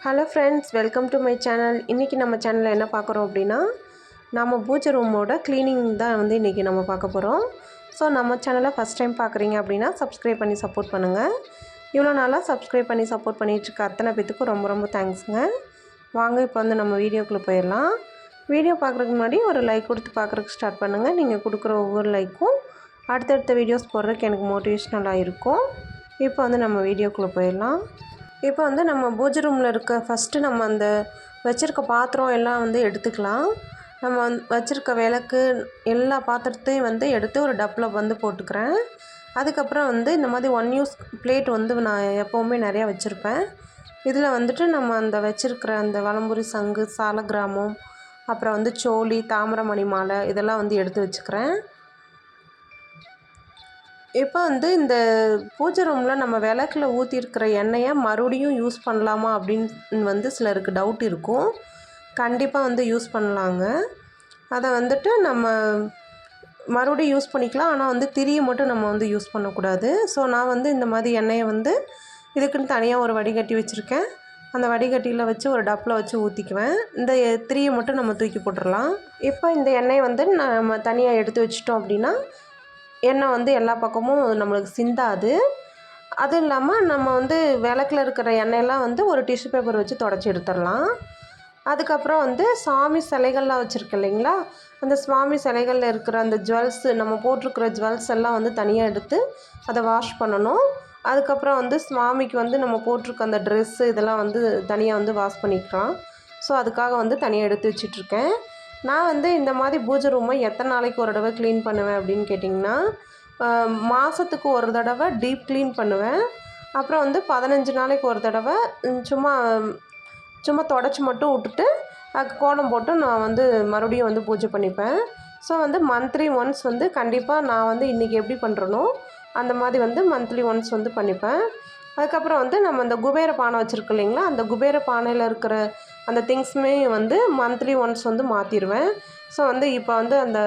Hello friends, welcome to my channel. இன்றைக்கி நம்ம சேனலில் என்ன பார்க்குறோம் அப்படின்னா, நம்ம பூஜை ரூமோட க்ளீனிங் தான் வந்து இன்றைக்கி நம்ம பார்க்க போகிறோம். ஸோ நம்ம சேனலை ஃபஸ்ட் டைம் பார்க்குறீங்க அப்படின்னா சப்ஸ்கிரைப் பண்ணி சப்போர்ட் பண்ணுங்கள். இவ்வளோ நாளாக சப்ஸ்கிரைப் பண்ணி சப்போர்ட் பண்ணிகிட்ருக்க அத்தனை பேத்துக்கும் ரொம்ப ரொம்ப தேங்க்ஸுங்க. வாங்க இப்போ வந்து நம்ம வீடியோக்குள்ளே போயிடலாம். வீடியோ பார்க்குறதுக்கு முன்னாடி ஒரு லைக் கொடுத்து பார்க்குறதுக்கு ஸ்டார்ட் பண்ணுங்கள். நீங்கள் கொடுக்குற ஒவ்வொரு லைக்கும் அடுத்தடுத்த வீடியோஸ் போடுறதுக்கு எனக்கு மோட்டிவேஷ்னலாக இருக்கும். இப்போ வந்து நம்ம வீடியோக்குள்ளே போயிடலாம். இப்போ வந்து நம்ம பூஜை ரூமில் இருக்க ஃபஸ்ட்டு நம்ம அந்த வச்சுருக்க பாத்திரம் எல்லாம் வந்து எடுத்துக்கலாம். நம்ம வச்சுருக்க விளக்கு எல்லா பாத்திரத்தையும் வந்து எடுத்து ஒரு டப்பில் வந்து போட்டுக்கிறேன். அதுக்கப்புறம் வந்து இந்த மாதிரி ஒன் யூஸ் பிளேட் வந்து நான் எப்போவுமே நிறையா வச்சுருப்பேன். இதில் வந்துட்டு நம்ம அந்த வச்சுருக்கிற அந்த வலம்புரி சங்கு, சாலக்கிராமம், அப்புறம் வந்து சோழி, தாமிரமணி மாலை இதெல்லாம் வந்து எடுத்து வச்சுக்கிறேன். இப்போ வந்து இந்த பூஜை ரூமில் நம்ம விளக்கில் ஊற்றிருக்கிற எண்ணெயை மறுபடியும் யூஸ் பண்ணலாமா அப்படின்னு வந்து சிலருக்கு டவுட் இருக்கும். கண்டிப்பாக வந்து யூஸ் பண்ணலாங்க. அதை வந்துட்டு நம்ம மறுபடியும் யூஸ் பண்ணிக்கலாம். ஆனால் வந்து திரியை மட்டும் நம்ம வந்து யூஸ் பண்ணக்கூடாது. ஸோ நான் வந்து இந்த மாதிரி எண்ணெயை வந்து இதுக்குன்னு தனியாக ஒரு வடிகட்டி வச்சுருக்கேன். அந்த வடிகட்டியில் வச்சு ஒரு டப்பில் வச்சு ஊற்றிக்குவேன். இந்த திரியை மட்டும் நம்ம தூக்கி போட்டுடலாம். இப்போ இந்த எண்ணெயை வந்து நம்ம தனியாக எடுத்து வச்சிட்டோம் அப்படின்னா எண்ணெய் வந்து எல்லா பக்கமும் நம்மளுக்கு சிந்தாது. அதுவும் இல்லாமல் நம்ம வந்து விளக்கில் இருக்கிற எண்ணெயெல்லாம் வந்து ஒரு டிஷ்யூ பேப்பர் வச்சு தொடச்சி எடுத்துடலாம். அதுக்கப்புறம் வந்து சாமி சிலைகள்லாம் வச்சுருக்கு இல்லைங்களா, அந்த சுவாமி சிலைகளில் இருக்கிற அந்த ஜுவல்ஸு, நம்ம போட்டிருக்கிற ஜுவல்ஸ் எல்லாம் வந்து தனியாக எடுத்து அதை வாஷ் பண்ணணும். அதுக்கப்புறம் வந்து சுவாமிக்கு வந்து நம்ம போட்டிருக்க அந்த ட்ரெஸ்ஸு இதெல்லாம் வந்து தனியாக வந்து வாஷ் பண்ணிக்கலாம். ஸோ அதுக்காக வந்து தனியாக எடுத்து வச்சிட்ருக்கேன். நான் வந்து இந்த மாதிரி பூஜை ரூமை எத்தனை நாளைக்கு ஒரு தடவை க்ளீன் பண்ணுவேன் அப்படின்னு கேட்டிங்கன்னா, மாதத்துக்கு ஒரு தடவை டீப் க்ளீன் பண்ணுவேன். அப்புறம் வந்து 15 நாளைக்கு ஒரு தடவை சும்மா சும்மா தொடச்சி மட்டும் விட்டுட்டு அதுக்கு கோலம் போட்டு நான் வந்து மறுபடியும் வந்து பூஜை பண்ணிப்பேன். ஸோ வந்து மந்த்லி ஒன்ஸ் வந்து கண்டிப்பாக நான் வந்து இன்றைக்கி எப்படி பண்ணுறனோ அந்த மாதிரி வந்து மந்த்லி ஒன்ஸ் வந்து பண்ணிப்பேன். அதுக்கப்புறம் வந்து நம்ம அந்த குபேர பானை வச்சுருக்கு இல்லைங்களா, அந்த குபேர பானையில் இருக்கிற அந்த திங்ஸுமே வந்து மந்த்லி ஒன்ஸ் வந்து மாற்றிடுவேன். ஸோ வந்து இப்போ வந்து அந்த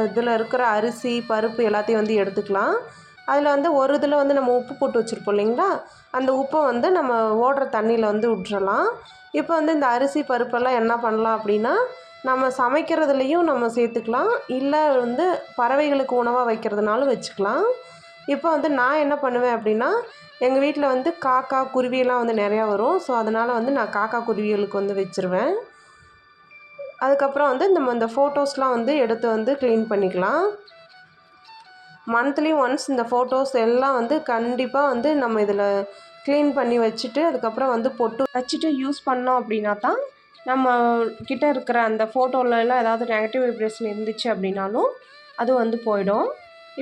இதில் இருக்கிற அரிசி, பருப்பு எல்லாத்தையும் வந்து எடுத்துக்கலாம். அதில் வந்து ஒரு இதில் வந்து நம்ம உப்பு போட்டு வச்சுருப்போம் இல்லைங்களா, அந்த உப்பை வந்து நம்ம ஓடுற தண்ணியில் வந்து விட்டுறலாம். இப்போ வந்து இந்த அரிசி பருப்பெல்லாம் என்ன பண்ணலாம் அப்படின்னா, நம்ம சமைக்கிறதுலேயும் நம்ம சேர்த்துக்கலாம், இல்லை வந்து பறவைகளுக்கு உணவாக வைக்கிறதுனாலும் வச்சுக்கலாம். இப்போ வந்து நான் என்ன பண்ணுவேன் அப்படின்னா, எங்கள் வீட்டில் வந்து காக்கா, குருவியெல்லாம் வந்து நிறையா வரும். ஸோ அதனால் வந்து நான் காக்கா, குருவிகளுக்கு வந்து வச்சுருவேன். அதுக்கப்புறம் வந்து நம்ம இந்த ஃபோட்டோஸ்லாம் வந்து எடுத்து வந்து க்ளீன் பண்ணிக்கலாம். மந்த்லி ஒன்ஸ் இந்த ஃபோட்டோஸ் எல்லாம் வந்து கண்டிப்பாக வந்து நம்ம இதில் க்ளீன் பண்ணி வச்சுட்டு அதுக்கப்புறம் வந்து பொட்டு வச்சுட்டு யூஸ் பண்ணோம் அப்படின்னா தான் நம்ம கிட்ட இருக்கிற அந்த ஃபோட்டோலலாம் ஏதாவது நெகட்டிவ் வைப்ரேஷன் இருந்துச்சு அப்படின்னாலும் அது வந்து போயிடும்.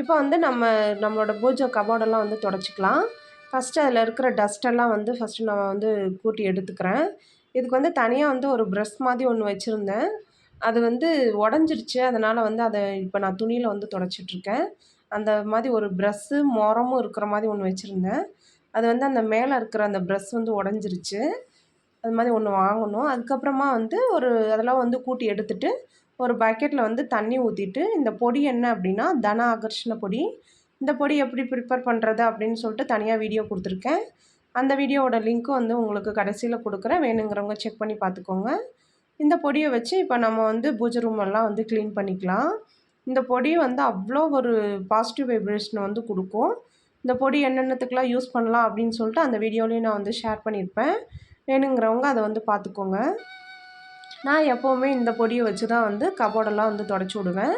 இப்போ வந்து நம்மளோட பூஜை கபோர்டெல்லாம் வந்து துடைச்சிக்கலாம். ஃபஸ்ட்டு அதில் இருக்கிற டஸ்ட்டெல்லாம் வந்து ஃபஸ்ட்டு நான் வந்து கூட்டி எடுத்துக்கிறேன். இதுக்கு வந்து தனியாக வந்து ஒரு ப்ரஷ் மாதிரி ஒன்று வச்சுருந்தேன். அது வந்து உடஞ்சிருச்சு. அதனால் வந்து அதை இப்போ நான் துணியில் வந்து துடைச்சிட்ருக்கேன். அந்த மாதிரி ஒரு ப்ரஷ்ஷு மொரமும் இருக்கிற மாதிரி ஒன்று வச்சுருந்தேன். அது வந்து அந்த மேலே இருக்கிற அந்த ப்ரஷ் வந்து உடஞ்சிருச்சு. அது மாதிரி ஒன்று வாங்கணும். அதுக்கப்புறமா வந்து அதெல்லாம் வந்து கூட்டி எடுத்துகிட்டு ஒரு பக்கெட்டில் வந்து தண்ணி ஊற்றிட்டு, இந்த பொடி என்ன அப்படின்னா தன ஆகர்ஷண பொடி. இந்த பொடி எப்படி ப்ரிப்பேர் பண்ணுறது அப்படின்னு சொல்லிட்டு தனியாக வீடியோ கொடுத்துருக்கேன். அந்த வீடியோவோட லிங்க்கும் வந்து உங்களுக்கு கடைசியில் கொடுக்குறேன். வேணுங்கிறவங்க செக் பண்ணி பார்த்துக்கோங்க. இந்த பொடியை வச்சு இப்போ நம்ம வந்து பூஜை ரூமெல்லாம் வந்து க்ளீன் பண்ணிக்கலாம். இந்த பொடி வந்து அவ்வளோ ஒரு பாசிட்டிவ் வைப்ரேஷனை வந்து கொடுக்கும். இந்த பொடி என்னென்னத்துக்கெலாம் யூஸ் பண்ணலாம் அப்படின்னு சொல்லிட்டு அந்த வீடியோலையும் நான் வந்து ஷேர் பண்ணியிருப்பேன். வேணுங்கிறவங்க அதை வந்து பார்த்துக்கோங்க. நான் எப்போவுமே இந்த பொடியை வச்சு தான் வந்து கபோர்டெல்லாம் வந்து துடைச்சி விடுவேன்.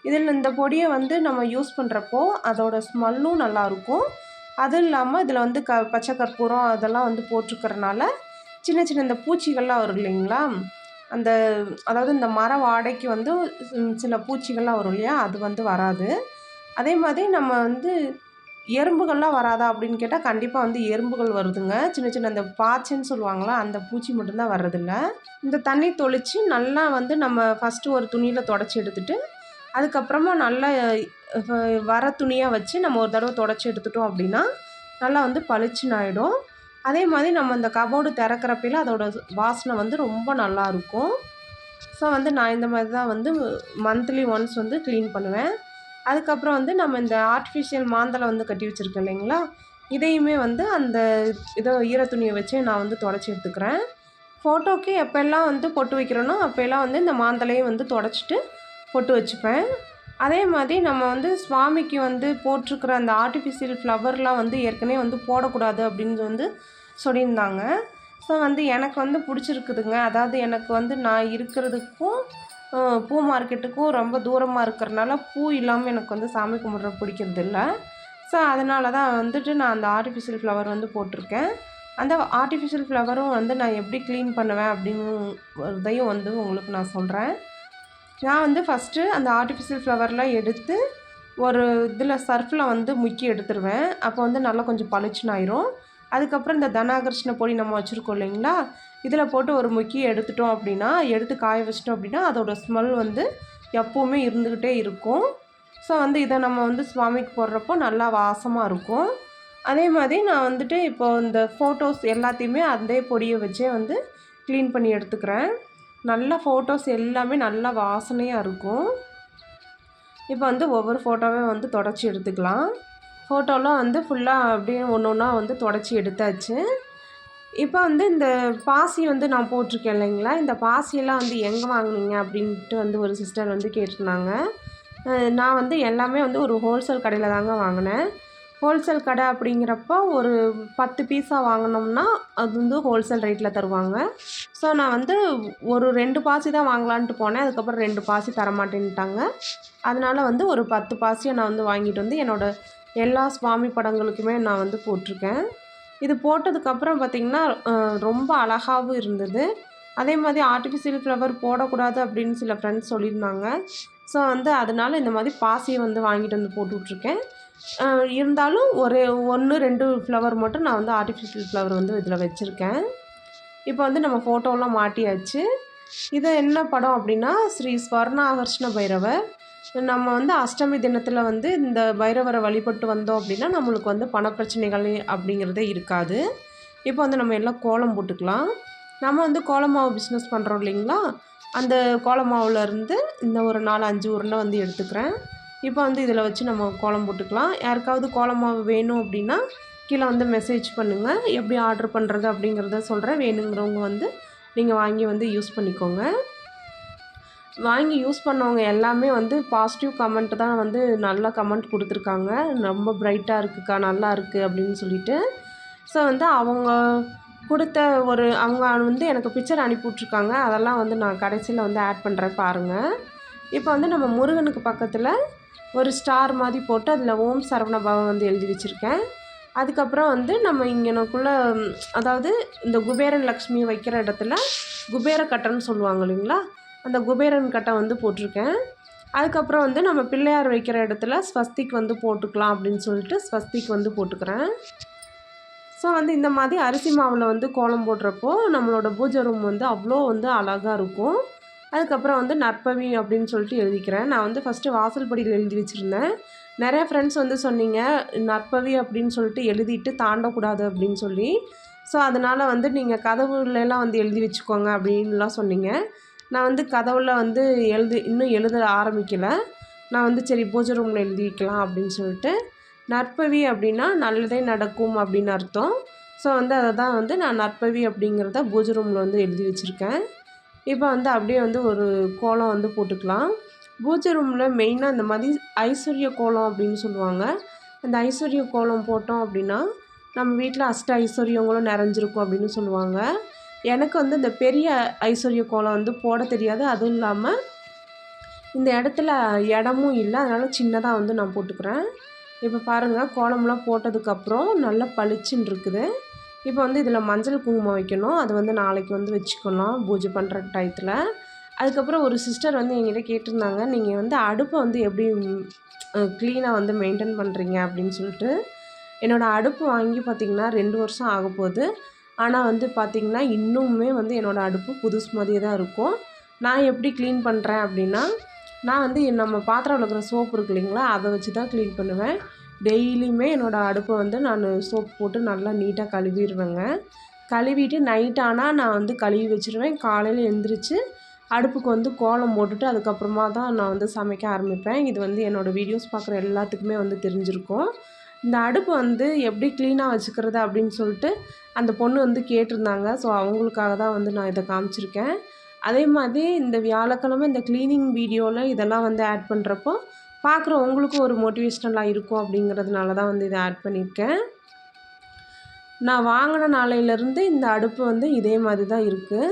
இதில் இந்த பொடியை வந்து நம்ம யூஸ் பண்ணுறப்போ அதோடய ஸ்மெல்லும் நல்லாயிருக்கும். அதுவும் இல்லாமல் இதில் வந்து பச்சை கற்பூரம் அதெல்லாம் வந்து போட்டிருக்கறனால சின்ன சின்ன இந்த பூச்சிகள்லாம் வரும் இல்லைங்களா, அதாவது இந்த மர வாடைக்கு வந்து சில பூச்சிகள்லாம் வரும் இல்லையா, அது வந்து வராது. அதே மாதிரி நம்ம வந்து எறும்புகள்லாம் வராதா அப்படின்னு கேட்டால் கண்டிப்பாக வந்து எறும்புகள் வருதுங்க. சின்ன சின்ன அந்த பாச்சைன்னு சொல்லுவாங்களா, அந்த பூச்சி மட்டும்தான் வர்றதில்ல. இந்த தண்ணி தொளித்து நல்லா வந்து நம்ம ஃபஸ்ட்டு ஒரு துணியில் தொடச்சி எடுத்துகிட்டு அதுக்கப்புறமா நல்லா வர துணியாக வச்சு நம்ம ஒரு தடவை தொடச்சி எடுத்துட்டோம் அப்படின்னா நல்லா வந்து பளிச்சுன்னு ஆகிடும். அதே மாதிரி நம்ம இந்த கபோர்டு திறக்கிறப்பையில அதோட வாசனை வந்து ரொம்ப நல்லாயிருக்கும். ஸோ வந்து நான் இந்த மாதிரி தான் வந்து மந்த்லி ஒன்ஸ் வந்து க்ளீன் பண்ணுவேன். அதுக்கப்புறம் வந்து நம்ம இந்த ஆர்டிஃபிஷியல் மாந்தலை வந்து கட்டி வச்சுருக்கேன் இல்லைங்களா, இதையுமே வந்து அந்த ஈர துணியை வச்சு நான் வந்து தொடச்சி எடுத்துக்கிறேன். ஃபோட்டோக்கு எப்போல்லாம் வந்து பொட்டு வைக்கிறேனோ அப்போல்லாம் வந்து இந்த மாந்தளையும் வந்து தொடச்சிட்டு பொட்டு வச்சுப்பேன். அதே மாதிரி நம்ம வந்து சுவாமிக்கு வந்து போட்டிருக்கிற அந்த ஆர்டிஃபிஷியல் ஃப்ளவர்லாம் வந்து ஏற்கனவே வந்து போடக்கூடாது அப்படின்னு வந்து சொல்லியிருந்தாங்க. ஸோ வந்து எனக்கு வந்து பிடிச்சிருக்குதுங்க. அதாவது எனக்கு வந்து நான் இருக்கிறதுக்கும் பூ மார்க்கெட்டுக்கும் ரொம்ப தூரமாக இருக்கிறனால பூ இல்லாமல் எனக்கு வந்து சாமி கும்பிட்ற பிடிக்கிறதில்ல. ஸோ அதனால தான் வந்துட்டு நான் அந்த ஆர்டிஃபிஷியல் ஃப்ளவர் வந்து போட்டிருக்கேன். அந்த ஆர்டிஃபிஷியல் ஃப்ளவரும் வந்து நான் எப்படி க்ளீன் பண்ணுவேன் அப்படிங்கிறதையும் வந்து உங்களுக்கு நான் சொல்கிறேன். நான் வந்து ஃபஸ்ட்டு அந்த ஆர்டிஃபிஷியல் ஃப்ளவர்லாம் எடுத்து ஒரு இதில் சர்ஃபில் வந்து முக்கி எடுத்துருவேன். அப்போ வந்து நல்லா கொஞ்சம் பளிச்சுன்னு ஆயிரும். அதுக்கப்புறம் இந்த தனாகர்ஷ்ண பொடி நம்ம வச்சுருக்கோம் இல்லைங்களா, இதில் போட்டு ஒரு முக்கி எடுத்துட்டோம் அப்படின்னா, எடுத்து காய வச்சிட்டோம் அப்படின்னா அதோடய ஸ்மெல் வந்து எப்போவுமே இருந்துக்கிட்டே இருக்கும். ஸோ வந்து இதை நம்ம வந்து சுவாமிக்கு போடுறப்போ நல்லா வாசமாக இருக்கும். அதே மாதிரி நான் வந்துட்டு இப்போது இந்த ஃபோட்டோஸ் எல்லாத்தையுமே அதே பொடியை வச்சே வந்து க்ளீன் பண்ணி எடுத்துக்கிறேன். நல்ல ஃபோட்டோஸ் எல்லாமே நல்லா வாசனையாக இருக்கும். இப்போ வந்து ஒவ்வொரு ஃபோட்டோவே வந்து தொடச்சி எடுத்துக்கலாம். ஃபோட்டோலாம் வந்து ஃபுல்லாக அப்படியே ஒன்று ஒன்றா வந்து தொடச்சி எடுத்தாச்சு. இப்போ வந்து இந்த பாசி வந்து நான் போட்டிருக்கேன் இல்லைங்களா, இந்த பாசியெல்லாம் வந்து எங்கே வாங்குனீங்க அப்படின்ட்டு வந்து ஒரு சிஸ்டர் வந்து கேட்டிருந்தாங்க. நான் வந்து எல்லாமே வந்து ஒரு ஹோல்சேல் கடையில் தாங்க வாங்கினேன். ஹோல்சேல் கடை அப்படிங்கிறப்போ ஒரு 10 பீஸாக வாங்கினோம்னா அது வந்து ஹோல்சேல் ரேட்டில் தருவாங்க. ஸோ நான் வந்து ஒரு 2 பாசி தான் வாங்கலான்ட்டு போனேன். அதுக்கப்புறம் 2 பாசி தரமாட்டேன்ட்டாங்க. அதனால் வந்து ஒரு 10 பாசியை நான் வந்து வாங்கிட்டு வந்து என்னோடய எல்லா சுவாமி படங்களுக்குமே நான் வந்து போட்டிருக்கேன். இது போட்டதுக்கப்புறம் பார்த்திங்கன்னா ரொம்ப அழகாகவும் இருந்தது. அதே மாதிரி ஆர்டிஃபிஷியல் ஃப்ளவர் போடக்கூடாது அப்படின்னு சில ஃப்ரெண்ட்ஸ் சொல்லியிருந்தாங்க. ஸோ வந்து அதனால் இந்த மாதிரி பாசியை வந்து வாங்கிட்டு வந்து போட்டு விட்ருக்கேன். இருந்தாலும் ஒரு 1, 2 ஃப்ளவர் மட்டும் நான் வந்து ஆர்டிஃபிஷியல் ஃப்ளவர் வந்து இதில் வச்சுருக்கேன். இப்போ வந்து நம்ம ஃபோட்டோலாம் மாட்டியாச்சு. இது என்ன படம் அப்படின்னா ஸ்ரீ ஸ்வர்ணாகர்ஷ்ண பைரவர். நம்ம வந்து அஷ்டமி தினத்தில் வந்து இந்த பைரவரை வழிபட்டு வந்தோம் அப்படின்னா நம்மளுக்கு வந்து பணப்பிரச்சனைகள் அப்படிங்கிறதே இருக்காது. இப்போ வந்து நம்ம எல்லாம் கோலம் போட்டுக்கலாம். நம்ம வந்து கோலமாவு பிஸ்னஸ் பண்ணுறோம் இல்லைங்களா, அந்த கோலமாவுலேருந்து இந்த ஒரு 4, 5 உருண்டை வந்து எடுத்துக்கிறேன். இப்போ வந்து இதில் வச்சு நம்ம கோலம் போட்டுக்கலாம். யாருக்காவது கோலமாவு வேணும் அப்படின்னா கீழே வந்து மெசேஜ் பண்ணுங்கள். எப்படி ஆர்டர் பண்ணுறது அப்படிங்கிறத சொல்கிறேன். வேணுங்கிறவங்க வந்து நீங்கள் வாங்கி வந்து யூஸ் பண்ணிக்கோங்க. வாங்கி யூஸ் பண்ணவங்க எல்லாமே வந்து பாசிட்டிவ் கமெண்ட் தான் வந்து நல்லா கமெண்ட் கொடுத்துருக்காங்க. ரொம்ப பிரைட்டாக இருக்குக்கா, நல்லா இருக்குது அப்படின்னு சொல்லிட்டு. ஸோ வந்து அவங்க கொடுத்த அவங்க வந்து எனக்கு பிக்சர் அனுப்பிவிட்ருக்காங்க. அதெல்லாம் வந்து நான் கடைசியில் வந்து ஆட் பண்ணுறேன் பாருங்கள். இப்போ வந்து நம்ம முருகனுக்கு பக்கத்தில் ஒரு ஸ்டார் மாதிரி போட்டு அதில் ஓம் சரவண பவன் வந்து எழுதி வச்சுருக்கேன். அதுக்கப்புறம் வந்து நம்ம இங்கனக்குள்ளே அதாவது இந்த குபேரன் லக்ஷ்மி வைக்கிற இடத்துல குபேர கட்டைன்னு சொல்லுவாங்க இல்லைங்களா, அந்த குபேரன் கட்டை வந்து போட்டிருக்கேன். அதுக்கப்புறம் வந்து நம்ம பிள்ளையார் வைக்கிற இடத்துல ஸ்வஸ்திக் வந்து போட்டுக்கலாம் அப்படின்னு சொல்லிட்டு ஸ்வஸ்திக் வந்து போட்டுக்கிறேன். ஸோ வந்து இந்த மாதிரி அரிசி மாவில் வந்து கோலம் போடுறப்போ நம்மளோட பூஜை ரூம் வந்து அவ்வளோ வந்து அழகாக இருக்கும். அதுக்கப்புறம் வந்து நற்பவி அப்படின்னு சொல்லிட்டு எழுதிக்கிறேன். நான் வந்து ஃபஸ்ட்டு வாசல் படியில் எழுதி வச்சுருந்தேன். நிறைய ஃப்ரெண்ட்ஸ் வந்து சொன்னீங்க நற்பவி அப்படின்னு சொல்லிட்டு எழுதிட்டு தாண்டக்கூடாது அப்படின்னு சொல்லி. ஸோ அதனால் வந்து நீங்கள் கதவுலலாம் வந்து எழுதி வச்சுக்கோங்க அப்படின்லாம் சொன்னீங்க. நான் வந்து கதவுல வந்து இன்னும் எழுத ஆரம்பிக்கலை. நான் வந்து சரி பூஜை ரூமில் எழுதி வைக்கலாம் அப்படின்னு சொல்லிட்டு. நற்பவி அப்படின்னா நல்லதே நடக்கும் அப்படின்னு அர்த்தம். ஸோ வந்து அதை தான் வந்து நான் நற்பவி அப்படிங்கிறத பூஜை ரூமில் வந்து எழுதி வச்சுருக்கேன். இப்போ வந்து அப்படியே வந்து ஒரு கோலம் வந்து போட்டுக்கலாம். பூஜை ரூமில் மெயினாக இந்த மாதிரி ஐஸ்வர்ய கோலம் அப்படின்னு சொல்லுவாங்க. அந்த ஐஸ்வர்ய கோலம் போட்டோம் அப்படின்னா நம்ம வீட்டில் அஷ்ட ஐஸ்வர்யங்களும் நிறைஞ்சிருக்கும் அப்படின்னு சொல்லுவாங்க. எனக்கு வந்து இந்த பெரிய ஐஸ்வர்ய கோலம் வந்து போட தெரியாது. அதுவும் இல்லாமல் இந்த இடத்துல இடமும் இல்லை, அதனால் சின்னதாக வந்து நான் போட்டுக்கிறேன். இப்போ பாருங்கள் கோலம்லாம் போட்டதுக்கப்புறம் நல்லா பளிச்சுன்னு இருக்குது. இப்போ வந்து இதில் மஞ்சள் குங்குமம் வைக்கணும். அது வந்து நாளைக்கு வந்து வச்சுக்கலாம் பூஜை பண்ணுற டயத்தில். அதுக்கப்புறம் ஒரு சிஸ்டர் வந்து என்கிட்ட கேட்டிருந்தாங்க, நீங்கள் வந்து அடுப்பை வந்து எப்படி க்ளீனாக வந்து மெயின்டைன் பண்ணுறீங்க அப்படின்னு சொல்லிட்டு. என்னோடய அடுப்பு வாங்கி பார்த்திங்கன்னா 2 வருஷம் ஆக போகுது. ஆனால் வந்து பார்த்திங்கன்னா இன்னுமே வந்து என்னோடய அடுப்பு புதுசு மாதிரியே தான் இருக்கும். நான் எப்படி க்ளீன் பண்ணுறேன் அப்படின்னா, நான் வந்து நம்ம பாத்திரம் விளக்குற சோப்பு இருக்கு இல்லைங்களா, அதை வச்சு தான் க்ளீன் பண்ணுவேன். டெய்லியுமே என்னோடய அடுப்பை வந்து நான் சோப்பு போட்டு நல்லா நீட்டாக கழுவிடுவேங்க. கழுவிட்டு நைட் ஆனால் நான் வந்து கழுவி வச்சுருவேன். காலையில் எழுந்திரிச்சு அடுப்புக்கு வந்து கோலம் போட்டுட்டு அதுக்கப்புறமா தான் நான் வந்து சமைக்க ஆரம்பிப்பேன். இது வந்து என்னோடய வீடியோஸ் பார்க்குற எல்லாத்துக்குமே வந்து தெரிஞ்சிருக்கும். இந்த அடுப்பு வந்து எப்படி க்ளீனாக வச்சுக்கிறது அப்படின்னு சொல்லிட்டு அந்த பொண்ணு வந்து கேட்டிருந்தாங்க. ஸோ அவங்களுக்காக தான் வந்து நான் இதை காமிச்சிருக்கேன். அதே மாதிரி இந்த வியாழக்கிழமை இந்த க்ளீனிங் வீடியோவில் இதெல்லாம் வந்து ஆட் பண்ணுறப்போ பார்க்குற உங்களுக்கும் ஒரு மோட்டிவேஷ்னலாக இருக்கும் அப்படிங்கிறதுனால தான் வந்து இதை ஆட் பண்ணியிருக்கேன். நான் வாங்கின நாளையிலேருந்து இந்த அடுப்பு வந்து இதே மாதிரி தான் இருக்குது.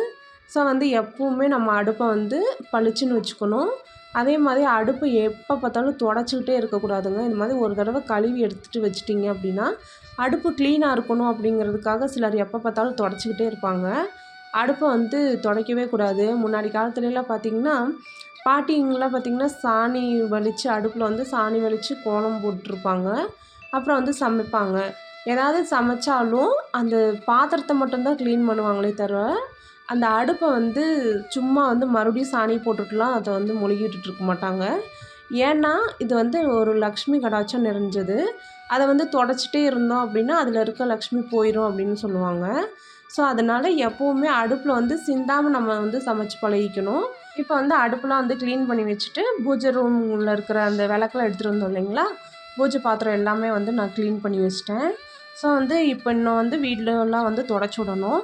ஸோ வந்து எப்பவுமே நம்ம அடுப்பை வந்து பளிச்சுன்னு வச்சுக்கணும். அதே மாதிரி அடுப்பு எப்போ பார்த்தாலும் தொடச்சிக்கிட்டே இருக்கக்கூடாதுங்க. இந்த மாதிரி ஒரு தடவை கழுவி எடுத்துகிட்டு வச்சிட்டிங்க அப்படின்னா அடுப்பு க்ளீனாக இருக்கணும் அப்படிங்கிறதுக்காக சிலர் எப்போ பார்த்தாலும் தொடச்சிக்கிட்டே இருப்பாங்க. அடுப்பை வந்து துடைக்கவே கூடாது. முன்னாடி காலத்துலலாம் பார்த்திங்கன்னா பாட்டிங்களாம் பார்த்திங்கன்னா சாணி வலித்து அடுப்பில் வந்து சாணி வலித்து கோலம் போட்டிருப்பாங்க. அப்புறம் வந்து சமைப்பாங்க. ஏதாவது சமைச்சாலும் அந்த பாத்திரத்தை மட்டும்தான் க்ளீன் பண்ணுவாங்களே தவிர அந்த அடுப்பை வந்து சும்மா வந்து மறுபடியும் சாணி போட்டுட்டுலாம் அதை வந்து மொழுகிட்டு இருக்க மாட்டாங்க. ஏன்னா இது வந்து ஒரு லக்ஷ்மி கடாட்சம் நிறைஞ்சது. அதை வந்து தொடச்சிட்டே இருந்தோம் அப்படின்னா அதில் இருக்க லக்ஷ்மி போயிடும் அப்படின்னு சொல்லுவாங்க. ஸோ அதனால் எப்போவுமே அடுப்பில் வந்து சிந்தாமல் நம்ம வந்து சமைச்சு பழகிக்கணும். இப்போ வந்து அடுப்பெலாம் வந்து க்ளீன் பண்ணி வச்சுட்டு பூஜை ரூமில் இருக்கிற அந்த விளக்கெல்லாம் எடுத்துகிட்டு வந்தோம் இல்லைங்களா, பூஜை பாத்திரம் எல்லாமே வந்து நான் க்ளீன் பண்ணி வச்சிட்டேன். ஸோ வந்து இப்போ இன்னும் வந்து வீட்டிலலாம் வந்து தொடச்சி விடணும்.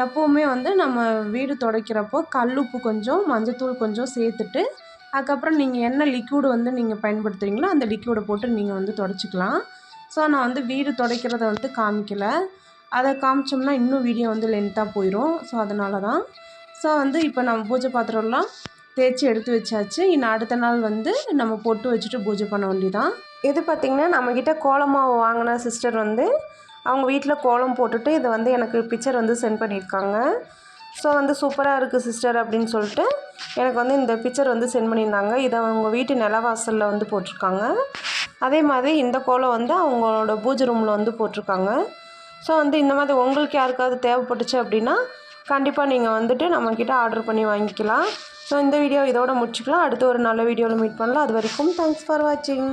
எப்போவுமே வந்து நம்ம வீடு துடைக்கிறப்போ கல்லுப்பு கொஞ்சம் மஞ்சத்தூள் கொஞ்சம் சேர்த்துட்டு அதுக்கப்புறம் நீங்கள் என்ன லிக்விடு வந்து நீங்கள் பயன்படுத்துகிறீங்களோ அந்த லிக்விடை போட்டு நீங்கள் வந்து துடைச்சிக்கலாம். ஸோ நான் வந்து வீடு துடைக்கிறத வந்து காமிக்கலை. அதை காமிச்சோம்னா இன்னும் வீடியோ வந்து லென்த்தாக போயிடும். ஸோ அதனால தான். ஸோ வந்து இப்போ நம்ம பூஜை பாத்திரம்லாம் தேய்ச்சி எடுத்து வச்சாச்சு. இன்னும் அடுத்த நாள் வந்து நம்ம பொட்டு வச்சுட்டு பூஜை பண்ண வேண்டியதான். இது பார்த்திங்கன்னா நம்மக்கிட்ட கோலமாவு வாங்கின சிஸ்டர் வந்து அவங்க வீட்டில் கோலம் போட்டுட்டு இதை வந்து எனக்கு பிக்சர் வந்து சென்ட் பண்ணியிருக்காங்க. ஸோ வந்து சூப்பராக இருக்குது சிஸ்டர் அப்படின்னு சொல்லிட்டு எனக்கு வந்து இந்த பிக்சர் வந்து சென்ட் பண்ணியிருந்தாங்க. இதை அவங்க வீட்டு நிலவாசலில் வந்து போட்டிருக்காங்க. அதே மாதிரி இந்த கோலம் வந்து அவங்களோட பூஜை ரூமில் வந்து போட்டிருக்காங்க. ஸோ வந்து இந்த மாதிரி உங்களுக்கு யாருக்காவது தேவைப்பட்டுச்சு அப்படின்னா கண்டிப்பாக நீங்கள் வந்துட்டு நம்மக்கிட்ட ஆர்டர் பண்ணி வாங்கிக்கலாம். ஸோ இந்த வீடியோ இதோட முடிச்சுக்கலாம். அடுத்து ஒரு நல்ல வீடியோவில் மீட் பண்ணலாம். அது வரைக்கும் தேங்க்ஸ் ஃபார் வாட்சிங்.